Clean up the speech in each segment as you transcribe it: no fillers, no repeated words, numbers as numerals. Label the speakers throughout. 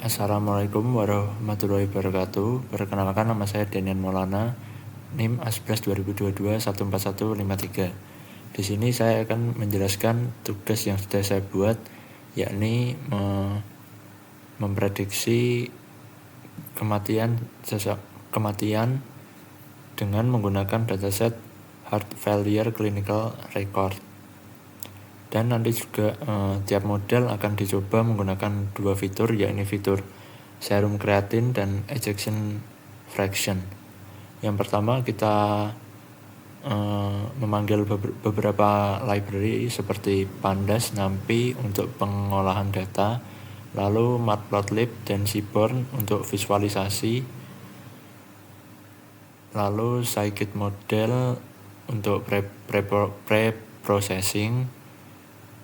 Speaker 1: Assalamualaikum warahmatullahi wabarakatuh. Perkenalkan, nama saya Daniel Maulana, NIM ASBRAS 2022 14153. Di sini saya akan menjelaskan tugas yang sudah saya buat, yakni memprediksi kematian dengan menggunakan dataset heart failure clinical record. Dan nanti juga tiap model akan dicoba menggunakan dua fitur, yakni fitur serum creatine dan ejection fraction. Yang pertama kita memanggil beberapa library seperti Pandas, NumPy untuk pengolahan data, lalu Matplotlib dan Seaborn untuk visualisasi, lalu Scikit model untuk pre-processing,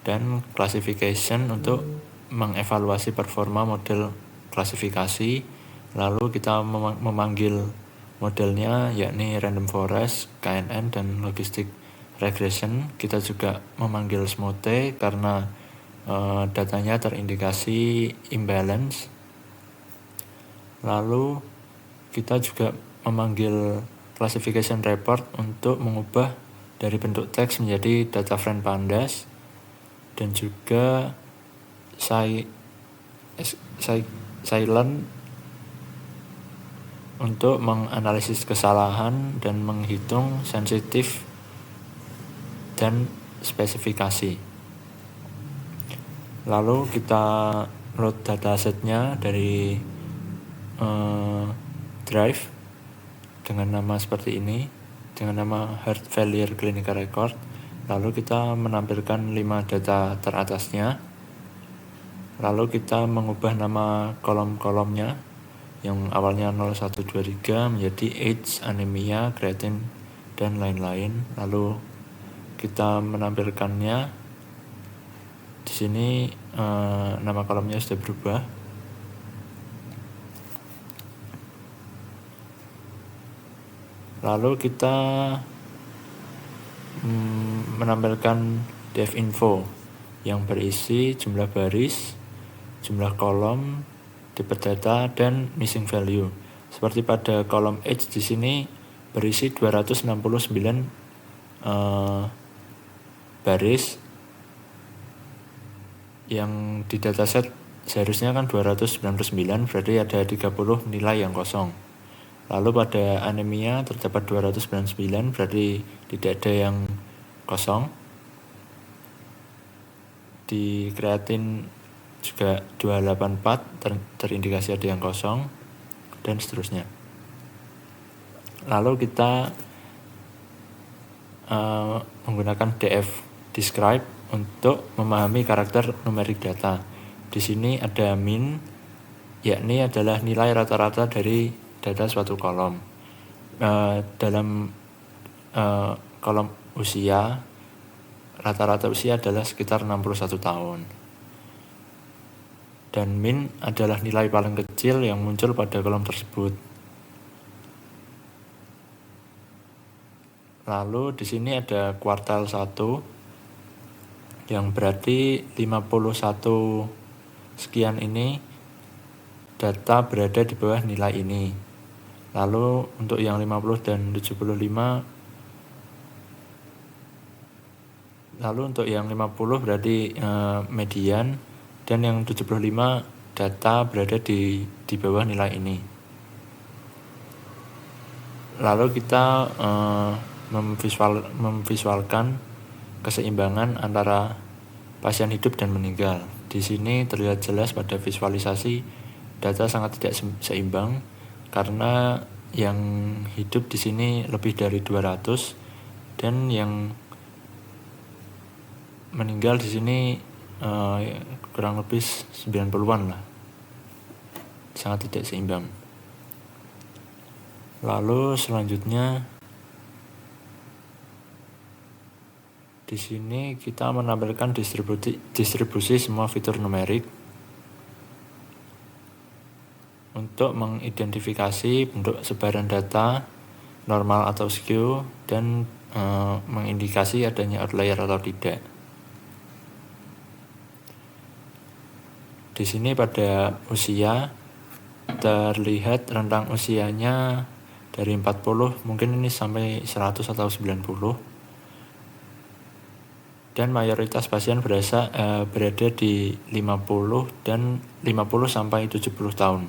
Speaker 1: dan classification untuk mengevaluasi performa model klasifikasi. Lalu kita memanggil modelnya yakni random forest, KNN, dan logistic regression. Kita juga memanggil SMOTE karena datanya terindikasi imbalance. Lalu kita juga memanggil classification report untuk mengubah dari bentuk teks menjadi data frame Pandas, dan juga silent untuk menganalisis kesalahan dan menghitung sensitif dan spesifikasi. Lalu kita load datasetnya dari Drive dengan nama seperti ini, dengan nama Heart Failure Clinical Record. Lalu kita menampilkan 5 data teratasnya. Lalu kita mengubah nama kolom-kolomnya yang awalnya 0123 menjadi AIDS, anemia, creatine, dan lain-lain. Lalu kita menampilkannya di sini. Nama kolomnya sudah berubah. Lalu kita menampilkan dev info yang berisi jumlah baris, jumlah kolom, type data, dan missing value. Seperti pada kolom H di sini berisi 269 baris, yang di dataset seharusnya kan 299, berarti ada 30 nilai yang kosong. Lalu pada anemia terdapat 299, berarti tidak ada yang kosong. Di kreatin juga 284 terindikasi ada yang kosong, dan seterusnya. Lalu kita menggunakan df describe untuk memahami karakter numerik data. Di sini ada min, yakni adalah nilai rata-rata dari data suatu kolom. Dalam kolom usia, rata-rata usia adalah sekitar 61 tahun. Dan min adalah nilai paling kecil yang muncul pada kolom tersebut. Lalu di sini ada kuartal 1 yang berarti 51 sekian ini data berada di bawah nilai ini. Lalu untuk yang 50 dan 75, lalu untuk yang 50 berarti median, dan yang 75 data berada di bawah nilai ini. Lalu kita memvisualkan keseimbangan antara pasien hidup dan meninggal. Di sini terlihat jelas pada visualisasi data sangat tidak seimbang karena yang hidup di sini lebih dari 200 dan yang meninggal di sini kurang lebih 90-an lah. Sangat tidak seimbang. Lalu selanjutnya di sini kita menampilkan distribusi semua fitur numerik untuk mengidentifikasi bentuk sebaran data, normal atau skew, dan mengindikasi adanya outlier atau tidak. Di sini pada usia terlihat rentang usianya dari 40, mungkin ini sampai 100 atau 90. Dan mayoritas pasien berada di 50 dan 50 sampai 70 tahun.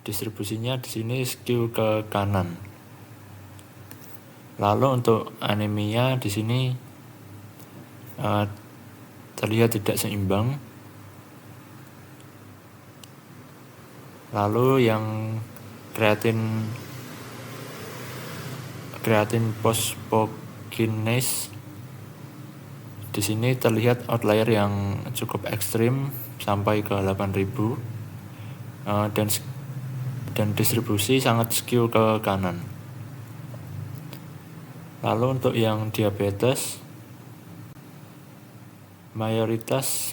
Speaker 1: Distribusinya di sini skew ke kanan. Lalu untuk anemia di sini terlihat tidak seimbang. Lalu yang kreatin phosphokinase di sini terlihat outlier yang cukup ekstrim sampai ke 8000, dan distribusi sangat skew ke kanan. Lalu untuk yang diabetes, mayoritas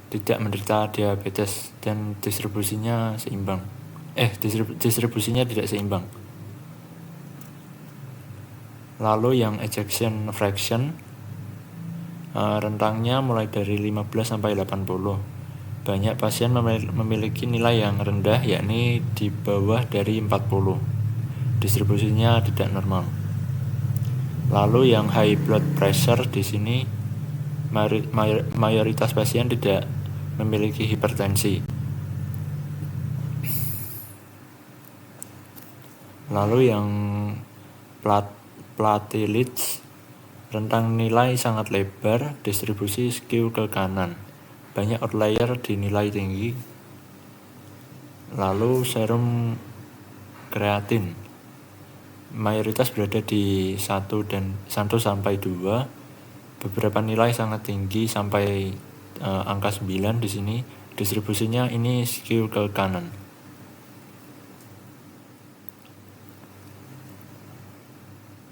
Speaker 1: tidak menderita diabetes dan distribusinya seimbang. Distribusinya tidak seimbang. Lalu yang ejection fraction, rentangnya mulai dari 15 sampai 80. Banyak pasien memiliki nilai yang rendah, yakni di bawah dari 40. Distribusinya tidak normal. Lalu yang high blood pressure di sini mayoritas pasien tidak memiliki hipertensi. Lalu yang platelets, rentang nilai sangat lebar, distribusi skew ke kanan. Banyak outlier di nilai tinggi. Lalu serum kreatin, mayoritas berada di 1 sampai 2. Beberapa nilai sangat tinggi sampai angka 9 di sini. Distribusinya ini skew ke kanan.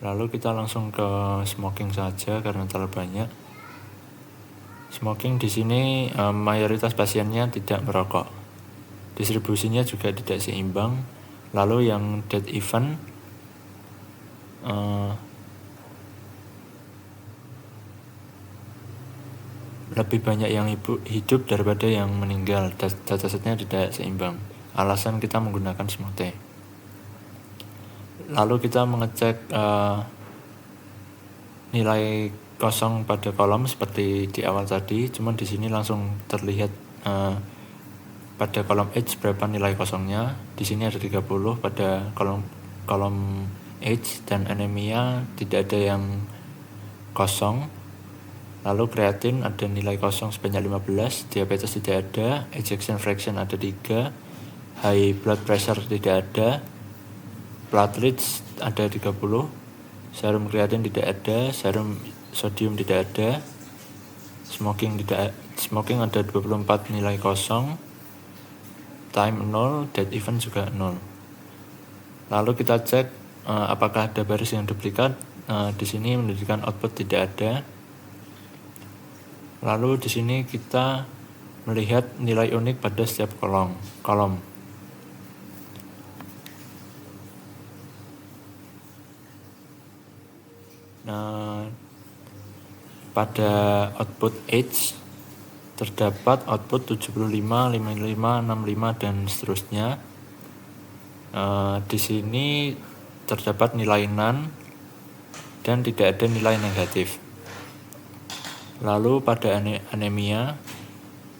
Speaker 1: Lalu kita langsung ke smoking saja karena terlalu banyak. Smoking di sini mayoritas pasiennya tidak merokok. Distribusinya juga tidak seimbang. Lalu yang death event, lebih banyak yang hidup daripada yang meninggal. Datasetnya tidak seimbang. Alasan kita menggunakan SMOTE. Lalu kita mengecek nilai kosong pada kolom seperti di awal tadi, cuman di sini langsung terlihat pada kolom H berapa nilai kosongnya. Di sini ada 30 pada kolom H, dan anemia tidak ada yang kosong. Lalu kreatin ada nilai kosong sebanyak 15, diabetes tidak ada, ejection fraction ada 3, high blood pressure tidak ada, platelets ada 30, serum kreatin tidak ada, serum sodium tidak ada, smoking ada 24 nilai kosong, time 0, death event juga 0. Lalu kita cek apakah ada baris yang duplikat. Di sini menunjukkan output tidak ada. Lalu di sini kita melihat nilai unik pada setiap kolom. Nah, pada output H terdapat output 75, 55, 65 dan seterusnya. Di sini terdapat nilai none dan tidak ada nilai negatif. Lalu pada anemia,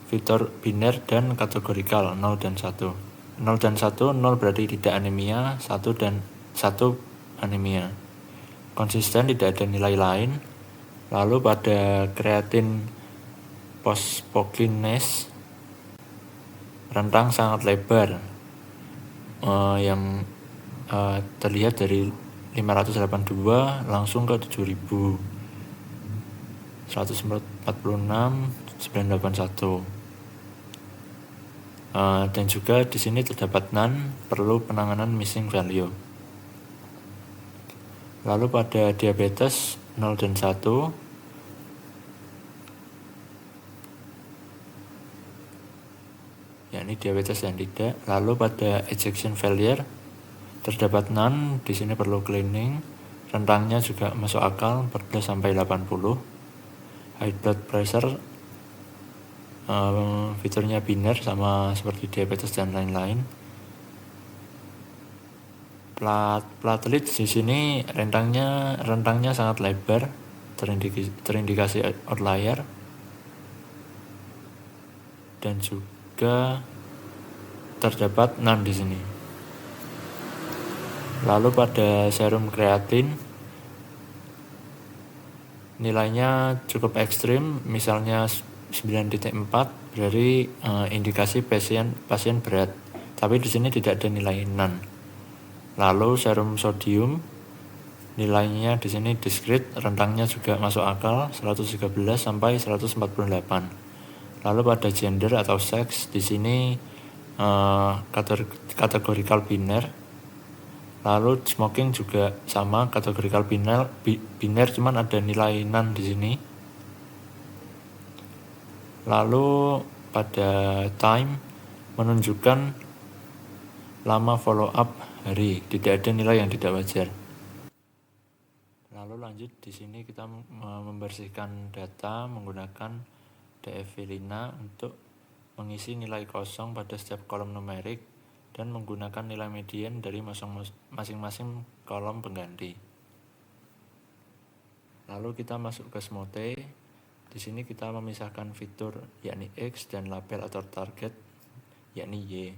Speaker 1: fitur biner dan kategorikal 0 dan 1. 0 dan 1, 0 berarti tidak anemia, 1 dan 1 anemia. Konsisten, tidak ada nilai lain. Lalu pada kreatin phosphokinase, rentang sangat lebar, yang terlihat dari 582 langsung ke 7000, 146, 981. Dan juga di sini terdapat none, perlu penanganan missing value. Lalu pada diabetes 0 dan 1, yakni diabetes dan tidak. Lalu pada ejection failure terdapat none, di sini perlu cleaning. Rentangnya juga masuk akal, 14 sampai 80. high blood pressure, fiturnya biner sama seperti diabetes dan lain-lain. Platelet di sini rentangnya sangat lebar, terindikasi outlier, dan juga terdapat NAN di sini. Lalu pada serum kreatin nilainya cukup ekstrim, misalnya 9.4, berarti indikasi pasien berat. Tapi di sini tidak ada nilai NAN. Lalu serum sodium nilainya di sini diskrit, rentangnya juga masuk akal, 113 sampai 148. Lalu pada gender atau seks di sini kategorikal biner. Lalu smoking juga sama, kategorikal biner, cuman ada nilai NAN di sini. Lalu pada time menunjukkan lama follow up hari, tidak ada nilai yang tidak wajar. Lalu lanjut, di sini kita membersihkan data menggunakan DF-Lina untuk mengisi nilai kosong pada setiap kolom numerik dan menggunakan nilai median dari masing-masing kolom pengganti. Lalu kita masuk ke SMOTE. Di sini kita memisahkan fitur yakni X dan label atau target yakni Y.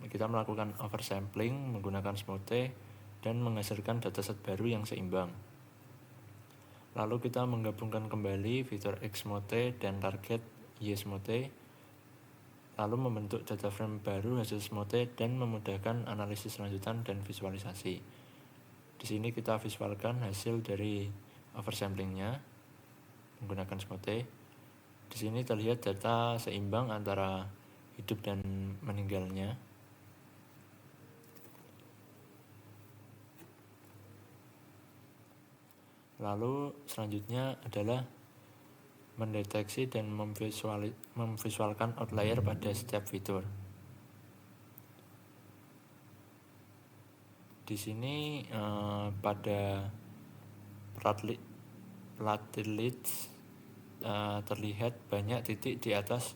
Speaker 1: Kita melakukan oversampling menggunakan SMOTE dan menghasilkan dataset baru yang seimbang. Lalu kita menggabungkan kembali fitur X SMOTE dan target Y SMOTE, lalu membentuk data frame baru hasil SMOTE dan memudahkan analisis lanjutan dan visualisasi. Di sini kita visualkan hasil dari oversamplingnya menggunakan SMOTE. Di sini terlihat data seimbang antara hidup dan meninggalnya. Lalu selanjutnya adalah mendeteksi dan memvisualkan outlier pada setiap fitur. Di sini pada platelets terlihat banyak titik di atas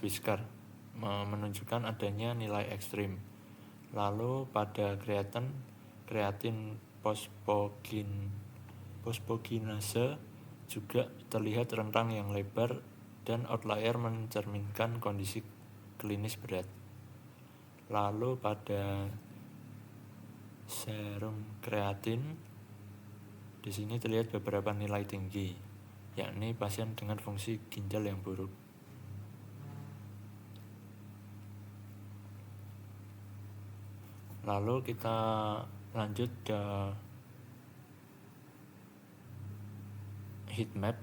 Speaker 1: whisker, menunjukkan adanya nilai ekstrim. Lalu pada kreatin fosfokinase juga terlihat rentang yang lebar dan outlier mencerminkan kondisi klinis berat. Lalu pada serum kreatin di sini terlihat beberapa nilai tinggi, yakni pasien dengan fungsi ginjal yang buruk. Lalu kita lanjut ke heat map.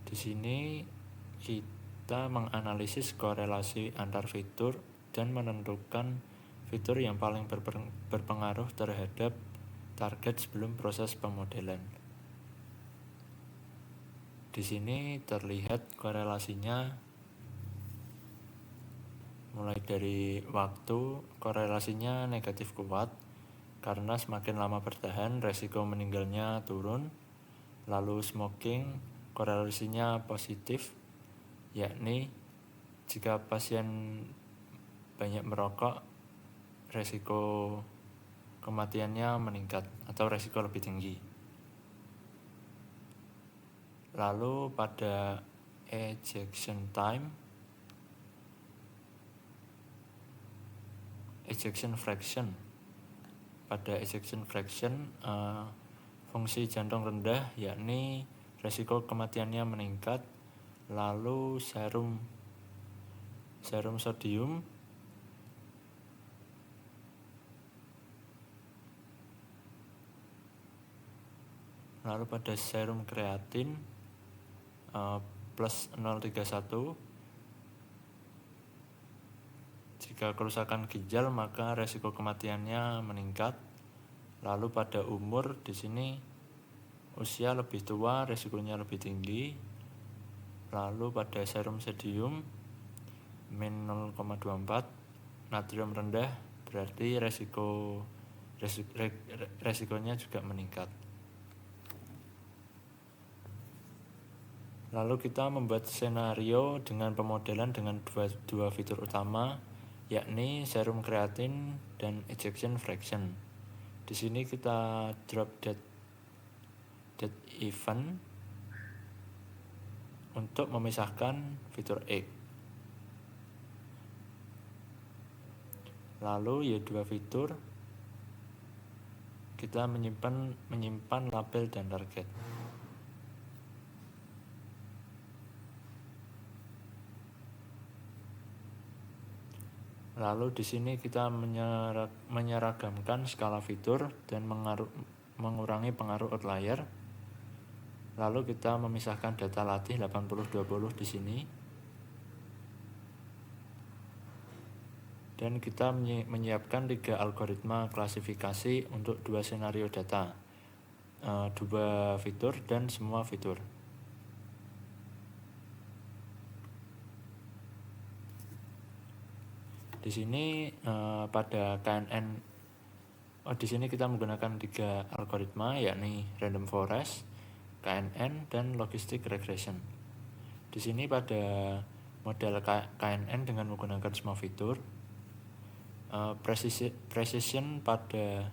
Speaker 1: Di sini kita menganalisis korelasi antar fitur dan menentukan fitur yang paling berpengaruh terhadap target sebelum proses pemodelan. Di sini terlihat korelasinya mulai dari waktu, korelasinya negatif kuat karena semakin lama bertahan resiko meninggalnya turun. Lalu smoking, korelasinya positif, yakni jika pasien banyak merokok, resiko kematiannya meningkat atau resiko lebih tinggi. Lalu pada ejection fraction. Pada ejection fraction, fungsi jantung rendah, yakni resiko kematiannya meningkat. Lalu serum sodium, lalu pada serum kreatin plus 0,31. Jika kerusakan ginjal maka resiko kematiannya meningkat. Lalu pada umur, di sini usia lebih tua resikonya lebih tinggi. Lalu pada serum sodium min 0,24, natrium rendah berarti resikonya juga meningkat. Lalu kita membuat skenario dengan pemodelan dengan dua fitur utama, yakni serum creatine dan ejection fraction. Di sini kita drop date event untuk memisahkan fitur X. Lalu Y2 fitur kita menyimpan label dan target. Lalu di sini kita menyeragamkan skala fitur dan mengurangi pengaruh outlier. Lalu kita memisahkan data latih 80-20 di sini. Dan kita menyiapkan 3 algoritma klasifikasi untuk 2 skenario data, 2 fitur dan semua fitur. Di sini pada KNN, di sini kita menggunakan 3 algoritma, yakni random forest, KNN, dan logistic regression. Di sini pada model KNN dengan menggunakan semua fitur, precision pada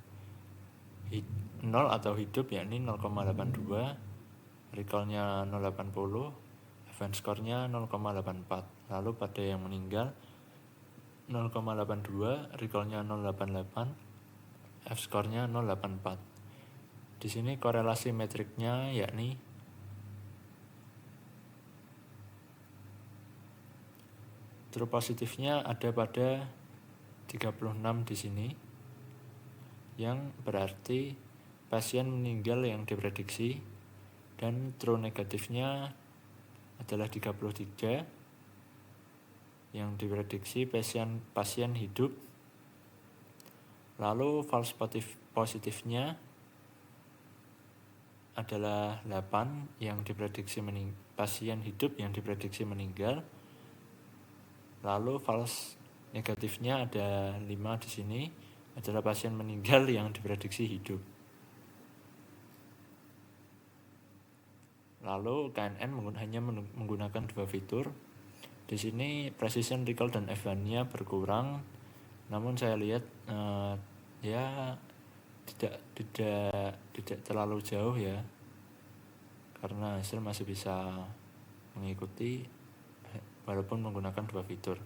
Speaker 1: 0 atau hidup yakni 0,82, recall-nya 0,80, event score-nya 0,84. Lalu pada yang meninggal 0,82, recall-nya 0,88, F-score-nya 0,84. Di sini korelasi metriknya yakni true positifnya ada pada 36 di sini, yang berarti pasien meninggal yang diprediksi, dan true negatifnya adalah 33 yang diprediksi pasien hidup. Lalu false positifnya adalah 8 yang diprediksi pasien hidup yang diprediksi meninggal. Lalu false negatifnya ada 5 di sini, adalah pasien meninggal yang diprediksi hidup. Lalu KNN hanya menggunakan 2 fitur. Di sini precision, recall, dan event-nya berkurang. Namun saya lihat ya tidak terlalu jauh ya, karena hasil masih bisa mengikuti walaupun menggunakan 2 fitur.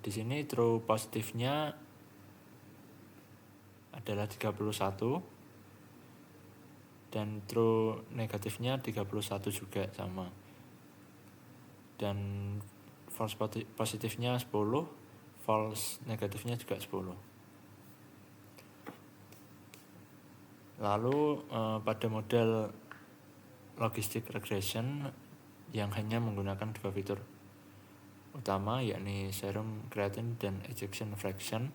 Speaker 1: Di sini true positifnya adalah 31 dan true negatifnya 31 juga sama. Dan false positifnya 10, false negatifnya juga 10. Lalu pada model logistic regression yang hanya menggunakan 2 fitur utama, yakni serum creatine dan ejection fraction,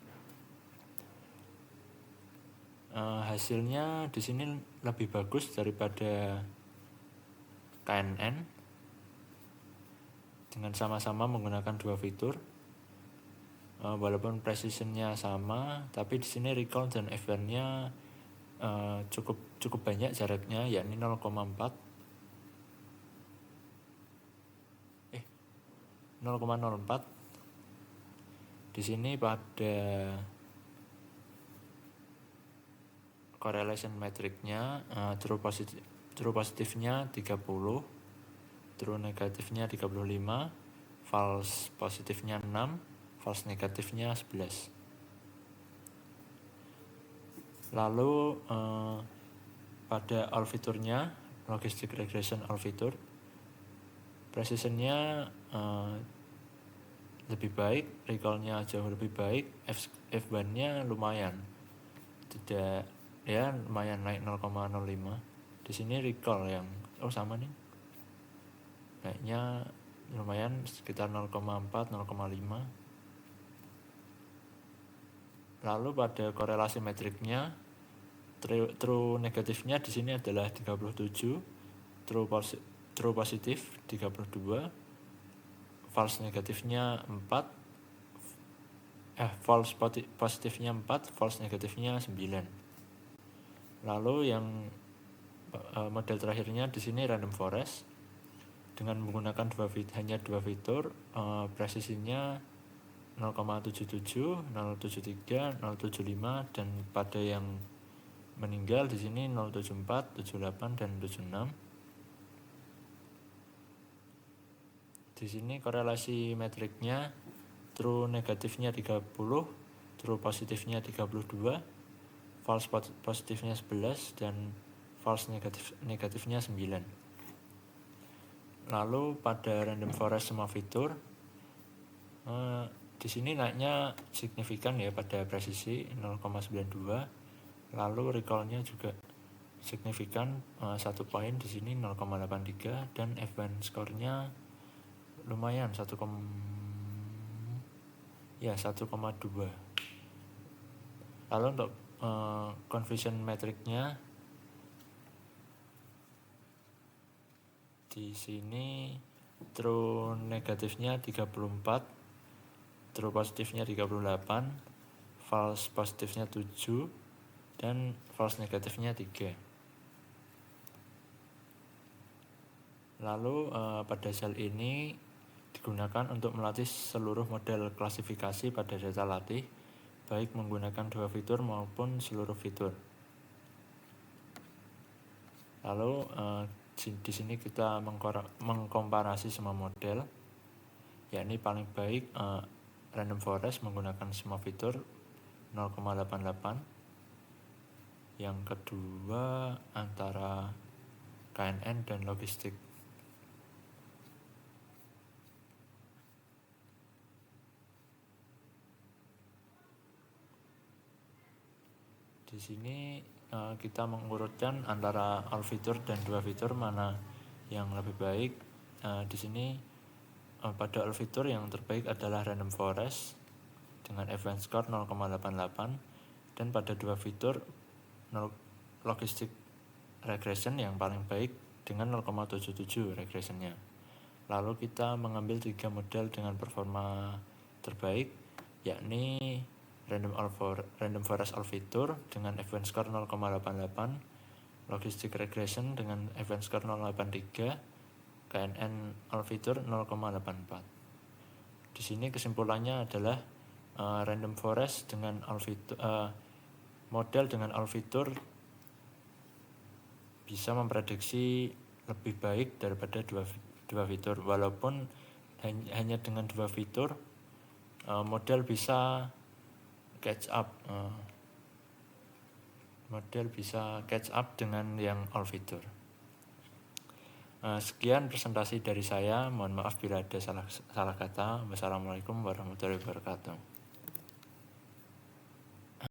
Speaker 1: hasilnya di sini lebih bagus daripada KNN dengan sama-sama menggunakan 2 fitur. Walaupun precisionnya sama, tapi di sini recall dan event-nya cukup banyak jaraknya, yakni 0,04. 0,04. Di sini pada correlation metriknya true positifnya 30, true negatifnya 35, false positifnya 6, false negatifnya 11. Lalu pada all fiturnya, logistic regression all fitur, precisionnya lebih baik, recall-nya jauh lebih baik, F-band-nya lumayan, tidak ya lumayan naik 0,05. Di sini recall yang sama nih, naiknya lumayan sekitar 0,4, 0,5. Lalu pada korelasi metriknya, true negatifnya di sini adalah 37, true positif 32, false negatifnya 4, false positifnya 4, false negatifnya 9. Lalu yang model terakhirnya di sini random forest dengan menggunakan hanya dua fitur, presisinya 0,77, 0,73, 0,75, dan pada yang meninggal di sini 0,74, 78, dan 76. Di sini korelasi metriknya true negatifnya 30, true positifnya 32, false positifnya 11, dan false negatifnya 9. Lalu pada random forest semua fitur, di sini naiknya signifikan ya pada presisi 0,92, lalu recallnya juga signifikan 1 poin di sini 0,83, dan event score-nya lumayan 1,2. Lalu untuk confusion metricnya di sini true negatifnya 34, true positifnya 38, false positifnya 7, dan false negatifnya 3. Lalu pada sel ini digunakan untuk melatih seluruh model klasifikasi pada data latih, baik menggunakan dua fitur maupun seluruh fitur. Lalu di sini kita mengkomparasi semua model, yakni paling baik random forest menggunakan semua fitur 0,88, yang kedua antara KNN dan logistik. Di sini kita mengurutkan antara all fitur dan dua fitur mana yang lebih baik. Di sini pada all fitur yang terbaik adalah random forest dengan event score 0,88, dan pada dua fitur logistic regression yang paling baik dengan 0,77 regressionnya. Lalu kita mengambil 3 model dengan performa terbaik, yakni random forest all fitur dengan event score 0,88, logistic regression dengan event score 0,83, KNN all fitur 0,84. Di sini kesimpulannya adalah random forest dengan all fitur, model dengan all fitur bisa memprediksi lebih baik daripada dua fitur, walaupun hanya dengan dua fitur model bisa catch up dengan yang all fitur. Sekian presentasi dari saya, mohon maaf bila ada salah kata. Wassalamualaikum warahmatullahi wabarakatuh.